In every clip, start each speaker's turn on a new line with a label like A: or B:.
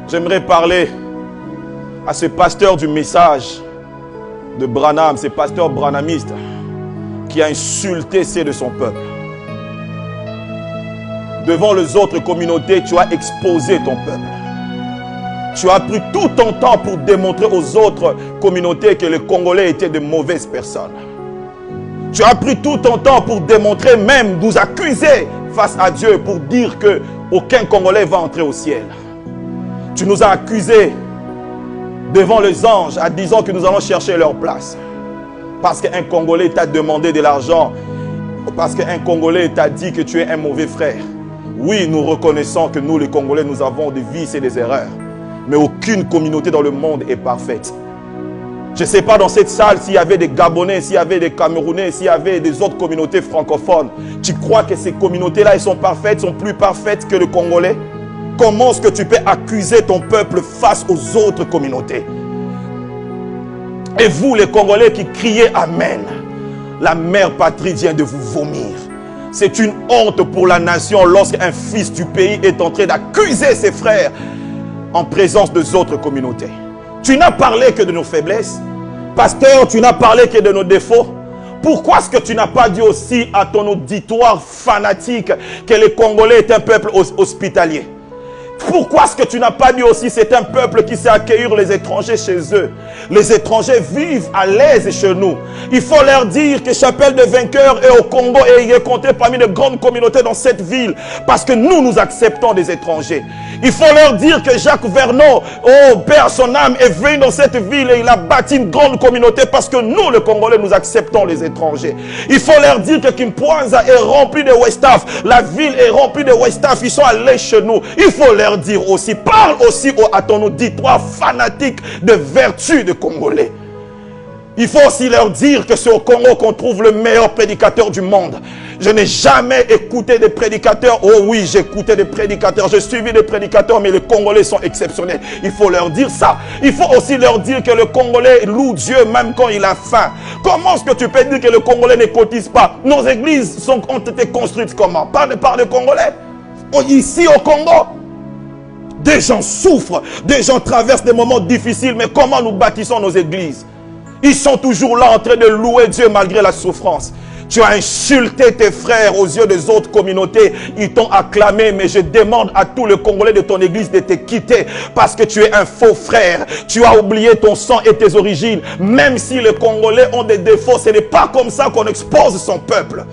A: J'aimerais parler à ce pasteur du message de Branham, ce pasteur branhamiste qui a insulté ceux de son peuple. Devant les autres communautés, tu as exposé ton peuple. Tu as pris tout ton temps pour démontrer aux autres communautés que les Congolais étaient de mauvaises personnes. Tu as pris tout ton temps pour démontrer, même nous accuser face à Dieu, pour dire qu'aucun Congolais va entrer au ciel. Tu nous as accusés devant les anges en disant que nous allons chercher leur place. Parce qu'un Congolais t'a demandé de l'argent. Parce qu'un Congolais t'a dit que tu es un mauvais frère. Oui, nous reconnaissons que nous les Congolais, nous avons des vices et des erreurs. Mais aucune communauté dans le monde est parfaite. Je ne sais pas dans cette salle s'il y avait des Gabonais, s'il y avait des Camerounais, s'il y avait des autres communautés francophones. Tu crois que ces communautés-là, elles sont parfaites, sont plus parfaites que le Congolais? Comment est-ce que tu peux accuser ton peuple face aux autres communautés? Et vous, les Congolais qui criez Amen, la mère patrie vient de vous vomir. C'est une honte pour la nation lorsqu'un fils du pays est en train d'accuser ses frères en présence des autres communautés. Tu n'as parlé que de nos faiblesses. Pasteur, tu n'as parlé que de nos défauts. Pourquoi est-ce que tu n'as pas dit aussi à ton auditoire fanatique que les Congolais est un peuple hospitalier? Pourquoi est-ce que tu n'as pas dit aussi c'est un peuple qui sait accueillir les étrangers chez eux? Les étrangers vivent à l'aise chez nous. Il faut leur dire que Chapelle de Vainqueurs est au Congo et il est compté parmi de grandes communautés dans cette ville. Parce que nous acceptons des étrangers. Il faut leur dire que Jacques Vernon, oh Père, son âme est venu dans cette ville et il a bâti une grande communauté parce que nous, les Congolais, nous acceptons les étrangers. Il faut leur dire que Kimpwanza est rempli de Westaf. La ville est remplie de Westaf. Ils sont allés chez nous. Il faut leur dire aussi, parle aussi à ton auditoire fanatique de vertu de Congolais. Il faut aussi leur dire que c'est au Congo qu'on trouve le meilleur prédicateur du monde. Je n'ai jamais écouté des prédicateurs. Oh oui, j'ai écouté des prédicateurs. J'ai suivi des prédicateurs, mais les Congolais sont exceptionnels. Il faut leur dire ça. Il faut aussi leur dire que le Congolais loue Dieu même quand il a faim. Comment est-ce que tu peux dire que le Congolais ne cotise pas? Nos églises ont été construites comment? Par les Congolais. Ici au Congo, des gens souffrent, des gens traversent des moments difficiles, mais comment nous bâtissons nos églises? Ils sont toujours là en train de louer Dieu malgré la souffrance. Tu as insulté tes frères aux yeux des autres communautés. Ils t'ont acclamé, mais je demande à tous les Congolais de ton église de te quitter parce que tu es un faux frère. Tu as oublié ton sang et tes origines. Même si les Congolais ont des défauts, ce n'est pas comme ça qu'on expose son peuple.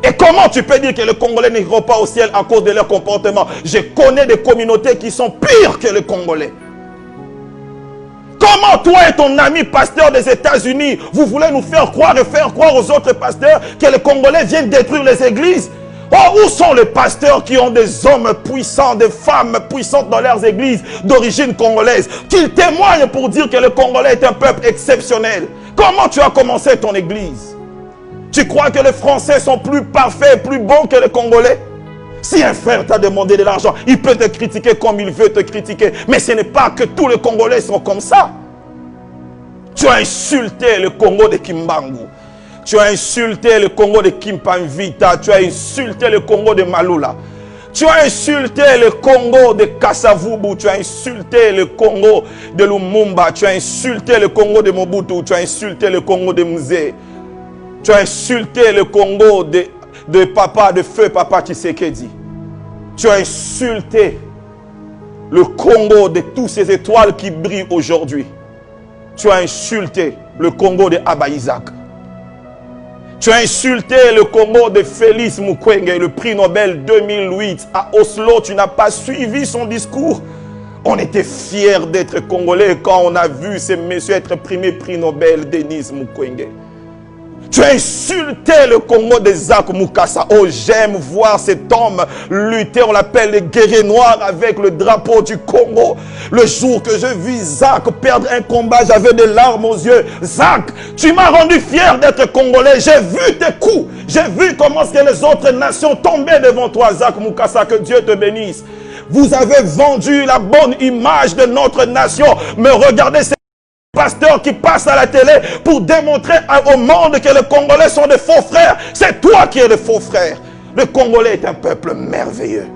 A: Et comment tu peux dire que les Congolais n'iront pas au ciel à cause de leur comportement? Je connais des communautés qui sont pires que les Congolais. Comment toi et ton ami pasteur des États-Unis, vous voulez nous faire croire et faire croire aux autres pasteurs que les Congolais viennent détruire les églises? Oh, où sont les pasteurs qui ont des hommes puissants, des femmes puissantes dans leurs églises d'origine congolaise, qu'ils témoignent pour dire que le Congolais est un peuple exceptionnel? Comment tu as commencé ton église? Tu crois que les Français sont plus parfaits, plus bons que les Congolais? Si un frère t'a demandé de l'argent, il peut te critiquer comme il veut te critiquer. Mais ce n'est pas que tous les Congolais sont comme ça. Tu as insulté le Congo de Kimbangu. Tu as insulté le Congo de Kimpanvita. Tu as insulté le Congo de Malula. Tu as insulté le Congo de Kassavubu. Tu as insulté le Congo de Lumumba. Tu as insulté le Congo de Mobutu. Tu as insulté le Congo de Mzee. Tu as insulté le Congo de feu papa Tshisekedi. Tu as insulté le Congo de toutes ces étoiles qui brillent aujourd'hui. Tu as insulté le Congo de Abba Isaac. Tu as insulté le Congo de Félix Mukwege, le prix Nobel 2008. À Oslo, tu n'as pas suivi son discours. On était fiers d'être Congolais quand on a vu ces messieurs être primés prix Nobel, Denis Mukwege. Tu as insulté le Congo de Zach Mukasa. Oh, j'aime voir cet homme lutter. On l'appelle le guerrier noir avec le drapeau du Congo. Le jour que je vis Zach perdre un combat, j'avais des larmes aux yeux. Zach, tu m'as rendu fier d'être Congolais. J'ai vu tes coups. J'ai vu comment que les autres nations tombaient devant toi, Zach Mukasa. Que Dieu te bénisse. Vous avez vendu la bonne image de notre nation. Mais regardez ces pasteurs qui passent à la télé pour démontrer au monde que les Congolais sont des faux frères. C'est toi qui es le faux frère. Le Congolais est un peuple merveilleux.